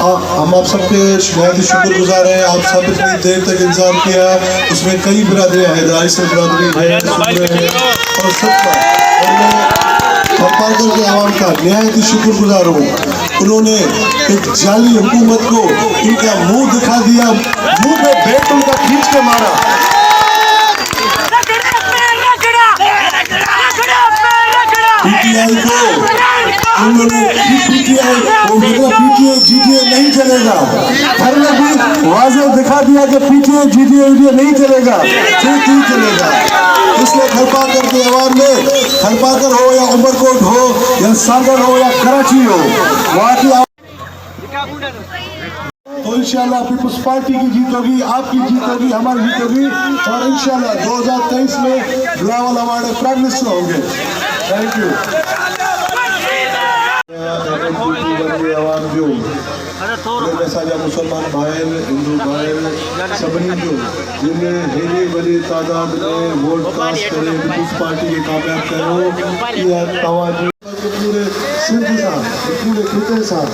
हम आप सबके बहुत ही शुक्रगुजार हैं। आप सब इतनी देर तक इंतजार किया, उसमें कई बिरादरियाँ हैं, दाइसल बिरादरी है, सुबह है और सबका, और मैं थरपारकर के आवाम का नहायत ही शुक्रगुजार हूँ। उन्होंने एक जाली हुकूमत को इनका मुंह दिखा दिया, मुंह में बैट उनका खींच के मारा। पीटीआई को उन्होंने पीटीआई जीटीए नहीं चलेगा। हर ने भी वाज़ेह दिखा दिया कि पीटीआई जीटीए नहीं चलेगा, ठीक नहीं चलेगा। इसलिए थरपारकर के अवाम ने, थरपारकर हो या उमरकोट हो या सागर हो या कराची हो, वहाँ की तो इंशाल्लाह पीपल्स पार्टी की जीत होगी, आपकी जीत होगी, हमारी जीत होगी और इंशाल्लाह 2023 में बिलावल हमारे प्राइम मिनिस्टर होंगे। Thank you. आवाम जो असांजा मुसलमान भाई हिंदू भाई सभिनी जो जिन्हें हेॾी वॾी तादाद में वोट कास्ट करे पीपल्स पार्टी खे कामयाब कयो, इहा तव्हांजी पूरे सिंध सां, पूरे खिते सां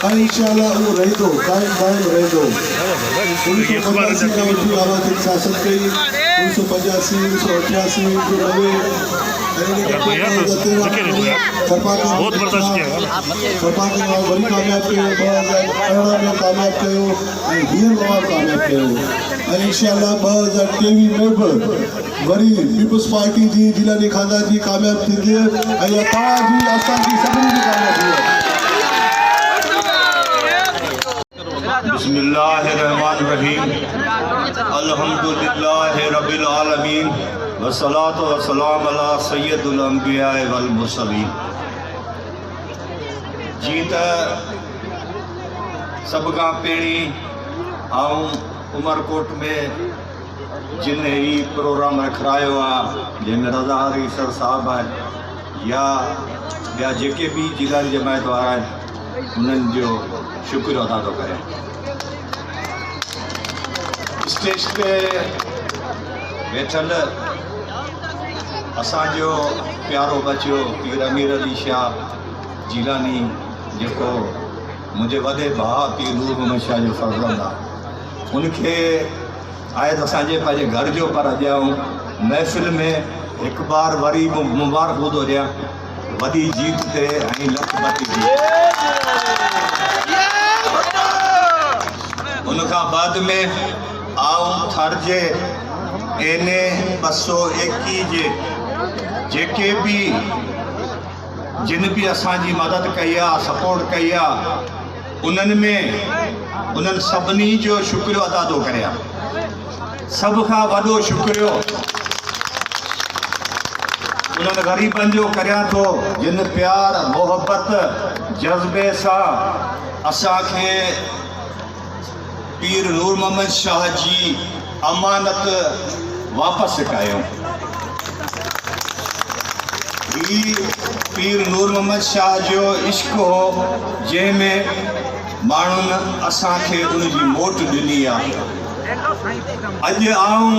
इंशाल्लाह वो रही दो, कायम रही दो। 1985 का वठी आवाज़ सियासत कई, 1985, 1988, 1990 वरी कामयाब कयो, 2018 में कामयाब कयो ऐं हींअर मां कामयाब कयो ऐं इंशाल्लाह 2023 में बि वरी पीपल्स पार्टी जी जिलानी खानदान जी कामयाब थींदी ऐं तव्हांजी असांजी सभिनी जी कामयाब थींदी। बिस्मिल्लाहिर्रहमानिर्रहीम, अल्हम्दुलिल्लाहि रब्बिल आलमीन, वस्सलातु वस्सलाम अला सय्यदुल अंबिया वल मुरसलीन। जी त सब खां पहिरीं आऊं उमरकोट में जिन ही प्रोग्राम रखायो आहे, जंहिंमें रज़ा हरी सर साहब आहे या ॿिया जेके बि जिलानी जमायत वारा आहिनि, उन्हनि जो शुक्र अदा थो करें। स्टेज पे वेठल असांजो प्यारो बच्चो पीर अमीर अली शाह जिलानी, जेको मुंहिंजे वॾे भाउ पीर नूर मोहम्मद शाह जो फर्ज़ंद आहे, उनखे आहे त असांजे पंहिंजे घर जो पर ॼाऊं महफ़िल में हिकु बार वरी मुबारक ॿुधो ॾियां वॾी जीत ते ऐं लखपति जी। उनखां बाद में आऊं थर जे एने 221 जे जेके भी जिन भी असांजी मदद कई आहे, सपोर्ट कई आहे, उन्हनि सभिनी जो शुक्रियो अदा थो करियां। सभ खां वॾो शुक्रियो उन्हनि ग़रीबनि जो करियां थो जिन प्यार मोहब्बत जज़्बे सां असांखे पीर नूर मोहम्मद शाह जी अमानत वापसि कयो। ही पीर नूर मोहम्मद शाह जो इश्क हो, जंहिंमें माण्हुनि असांखे उनजी मोट ॾिनी आहे। अॼु आऊं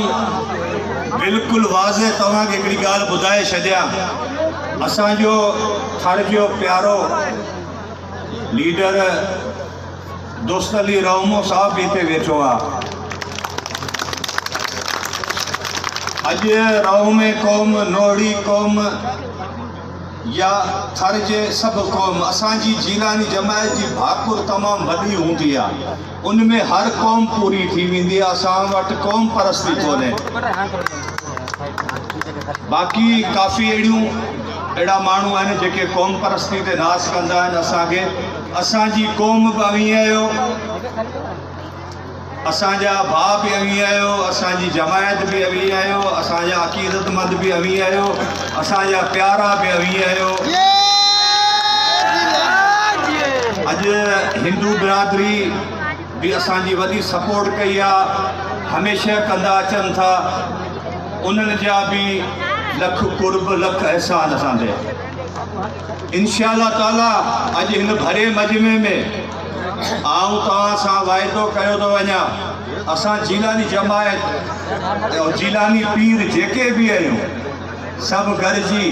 बिल्कुलु वाज़े तव्हांखे हिकिड़ी ॻाल्हि ॿुधाए छॾियां, असांजो थर जो प्यारो लीडर दोस्त अली रहमो साहब भी हिते वेठो आहे। अॼु रहमे क़ौम, नोड़ी क़ौम या थर जे सभु क़ौम, असांजी जिलानी जमायत जी भाकुर तमामु वॾी हूंदी आहे, उनमें हर क़ौम पूरी थी वेंदी आहे। असां वटि क़ौम परस्ती कोन्हे। बाक़ी काफ़ी अहिड़ा माण्हू आहिनि जेके क़ौम परस्ती ते नास कंदा आहिनि असांखे। असांजी क़ौम बि अवी आहियो, असांजा भाउ बि अवी आहियो, असांजी जमायत बि अवी आहियो, असांजा अक़ीदतमंद बि अवी आहियो, असांजा प्यारा बि अवी आहियो। अॼु हिंदू बिरादरी भी असांजी वॾी सपोर्ट कई आहे, हमेशह कंदा अचनि था। उन्हनि जा बि लख कुर्ब, लख एहसान असांजे। इंशाअल्लाह ताला अॼु हिन भरे मजमे में आऊं तव्हां सां वाइदो कयो थो वञा, असां जिलानी जमायत और जिलानी पीर जेके भी आहियूं, सभु गॾिजी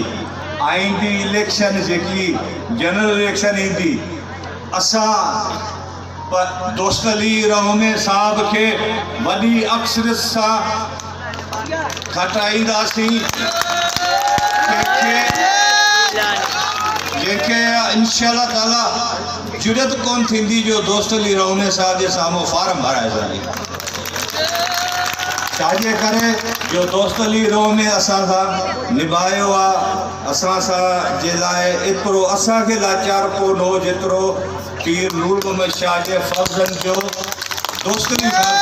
आईंदी इलेक्शन जेकी जनरल इलेक्शन ईंदी, असां पर दोस्त अली रहमे साहब के वॾी अक्सरियत सां खटाईंदासीं, जंहिंखे इंशाअल्लाह ताला जुरत कोन थींदी जो दोस्त अली रहमे साहब जे साम्हूं फार्म भराए सघे। छाजे करे जो दोस्त अली रहमे असां सां निभायो आहे, असां सां जे लाइ एतिरो असांखे लाचार कोन हो जेतिरो पीर नूर मोहम्मद शाह जे फर्ज़न जो दोस्त अली साहब।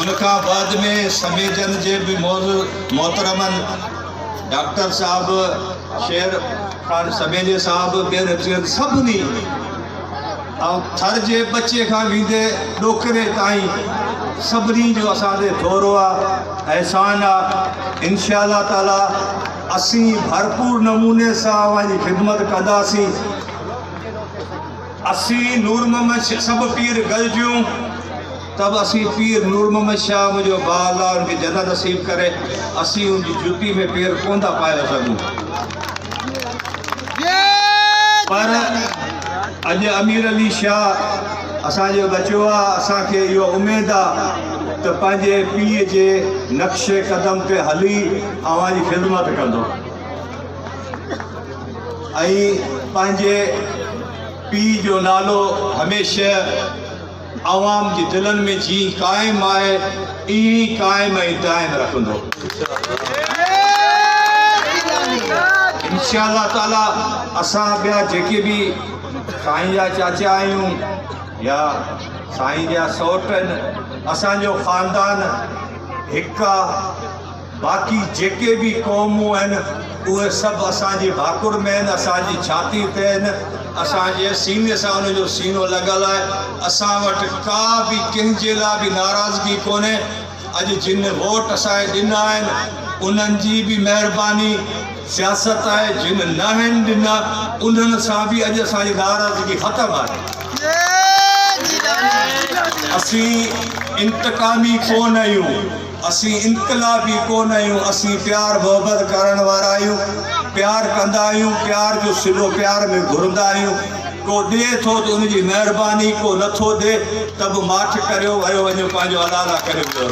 उनखां बाद में समेजन जे भी मोहतरमन डॉक्टर साहब शेर खान समेजे साहब ॿियनि सभिनी ऐं थर जे बचे खां वेंदे ॾोकरे ताईं सभिनी जो असांते थोरो आहे, एहसान आहे। इंशाअल्लाह ताला असीं भरपूर नमूने सां अवां जी ख़िदमत कंदासीं। असीं नूर मोहम्मद सब पीर गॾिजूं तब असीं पीर नूर मोहम्मद शाह मुझो बाला उनके जन्नत नसीब करे, असीं उनकी जुती में पैर कोन था पाए सघूं। पर अज अमीर अली शाह असांजो बचो आहे, असांखे इहो उमेद आहे त पंहिंजे पीउ जे नक्शे कदम ते हली अवां जी ख़िदमत कंदो ऐं पंहिंजे पीउ जो नालो हमेशह आवाम जी दिलनि में जी क़ाइमु आहे, ईअं क़ाइमु ऐं दाइमु रखंदो इंशाअल्लाह ताला। असां ॿिया जेके बि साईं जा चाचा आहियूं या साईं जा सौट आहिनि, असांजो ख़ानदान हिकु आहे। बाक़ी जेके बि क़ौमूं आहिनि उहे सभु असांजी भाकुर में आहिनि, असांजी छाती ते आहिनि, असांजे सीने सां उनजो सीनो लॻल आहे। असां वटि का बि कंहिंजे लाइ बि नाराज़गी कोन्हे। अॼु जिन वोट असांखे ॾिना आहिनि उन्हनि जी बि महिरबानी सियासत आहे, जिन न आहिनि ॾिना उन्हनि सां बि अॼु असांजी नाराज़गी ख़तमु आहे। असीं इंतकामी कोन आहियूं, असीं इनकलाबी कोन आहियूं, असीं प्यार मोहबत करण वारा आहियूं, प्यार कंदा आहियूं, प्यार जो सिलो प्यार में घुरंदा आहियूं। को ॾिए थो त उनजी महिरबानी, को नथो ॾिए त बि माठ करियो वियो वञो, पंहिंजो अलाला करे वियो।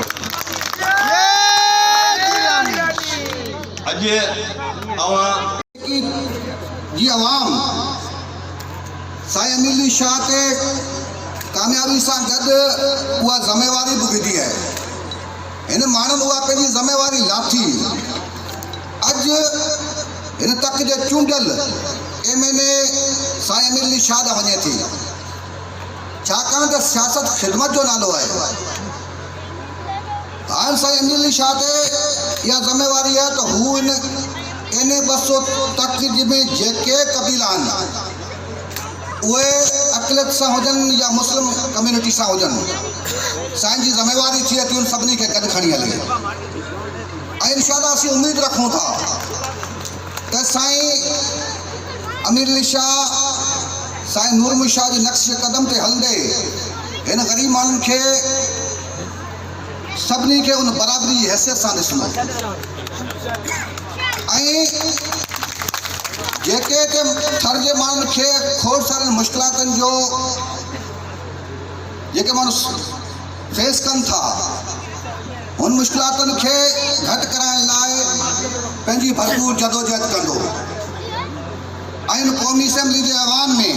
अॼु जी अवाम साईं अमीर अली शाह ते कामयाबी सां गॾु उहा ज़िम्मेवारी बि विधी आहे। हिन माण्हुनि उहा पंहिंजी ज़िम्मेवारी लाथी। अॼु हिन तक जे चूंडियल एमएनए साईं अमीर अली शाह ॾांहुं वञे थी, छाकाणि त सियासत ख़िदमत जो नालो आहे। हाणे साईं अमीर अली शाह ते इहा ज़िम्मेवारी आहे त हू इन 200 तक में जेके कबीला आहिनि उहे अक़लियत सां हुजनि या मुस्लिम कम्यूनिटी सां हुजनि, साईं जी ज़िम्मेवारी थिए थी उन सभिनी खे गॾु खणी हले। ऐं इंशाअल्लाह असीं उमेद रखूं था त साईं अमीर अली शाह साईं नूर मोहम्मद शाह जे नक्शे कदम ते हलंदे हिन ग़रीब माण्हुनि खे सभिनी खे उन बराबरी जी हैसियत सां ॾिसंदो। ऐं जेके थर जे माण्हुनि खे खोड़ सारनि मुश्किलातुनि जो जेके माण्हू फेस कनि था, उन मुश्किलातुनि खे घटि कराइण लाइ पंहिंजी भरपूर जदोजहद कंदो ऐं इन क़ौमी असेंबली जे ऐवान में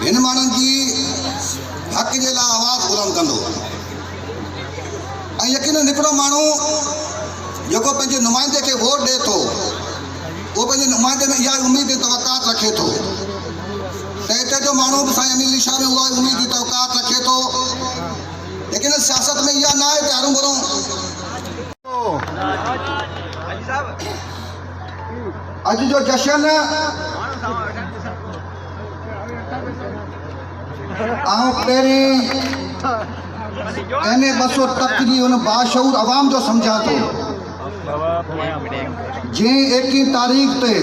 हिन माण्हुनि जी हक़ जे लाइ आवाज़ बुलंद कंदो। ऐं यकीनन हिकिड़ो माण्हू जेको पंहिंजे नुमाइंदे खे वोट ॾिए थो, उहो पंहिंजे नुमाइंदे में इहा उमेद तवक़ात रखे थो त हिते जो माण्हू बि साईं अमीर अली शाह में उहा उमेद तवक़ात रखे थो। लेकिन सियासत में इहा न आहे त हरू भरू अॼु जो जशन ऐं पहिरीं एने 200 तक जी उन बाशऊर आवाम जो सम्झां थो जंहिं 21 तारीख़ ते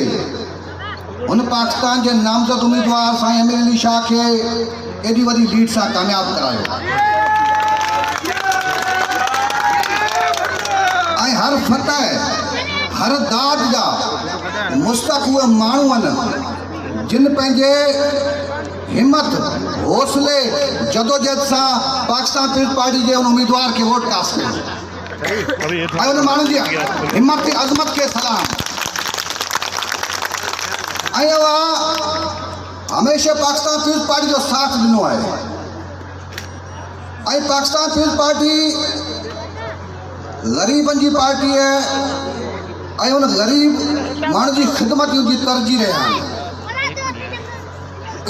उन पाकिस्तान के नामज़द उम्मीदवार साईं अमीर अली शाह के एडी वडी लीड से कामयाब करायो। हर फतह हर दाद जा मुस्तक उहे माण्हू आहिनि जिन पंहिंजे हिम्मत हौसले जदोजहद से पाकिस्तान पीपल्स पार्टी के उन उम्मीदवार के वोट कास्ट कयो ऐं उन माण्हुनि जी हिम्मत की अज़मत के सलाम। ऐं उहा हमेशा पाकिस्तान पीपल्स पार्टी जो साथ ॾिनो आहे ऐं पाकिस्तान पीपल्स पार्टी ग़रीबनि जी पार्टी है ऐं उन ग़रीब माण्हू जी ख़िदमत जी तरजीह रहिया आहिनि।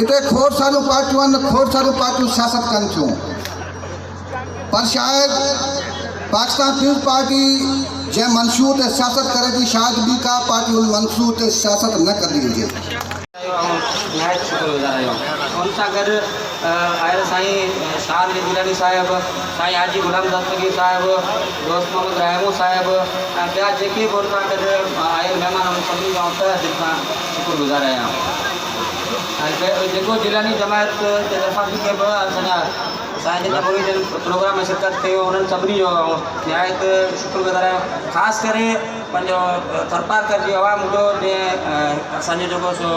इते खोड़ सारियूं पार्टियूं आहिनि, खोड़ सारियूं पार्टियूं सियासत कनि थियूं, पर शायदि पाकिस्तान पीपल्स पार्टी जंहिं मंशूर ते सियासत करे थी शायदि ॿी का पार्टी उन मंशूर ते सियासत न कंदी हुजे। नहायत शुक्रगुज़ार आहियूं। उन सां गॾु आयल साईं शाह गिलानी साहिब, साईं हाजी गुलाम दस्तगीर साहिब, दोस्त मोहम्मद रहमो साहिब ऐं ॿिया जेके बि उन सां गॾु आयल महिमान उन सभिनी जो तहे दिलि सां शुक्रगुज़ार आहियां। ऐं जेको जिलानी जमायत जे तरफ़ां जेके बि असांजा साईं जमहूरी जन प्रोग्राम में शिरकत कयो उन्हनि सभिनी जो निहायत शुक्रगुज़ार आहियां। ख़ासि करे पंहिंजो थरपारकर जी आवाम जो जंहिं असांजो जेको सो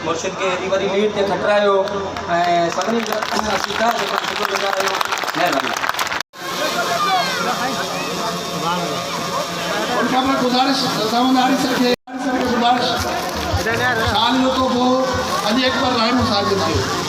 मुर्शिद खे एॾी वॾी लीड ते खटायो ऐं सभिनी जो स्वीकार जेको शुक्रगुज़ार आहियूं। महिरबानी। गुजारिश सामंदारी सर के गुजारिश शालियों को वो अली अकबर रहमो साहिब थे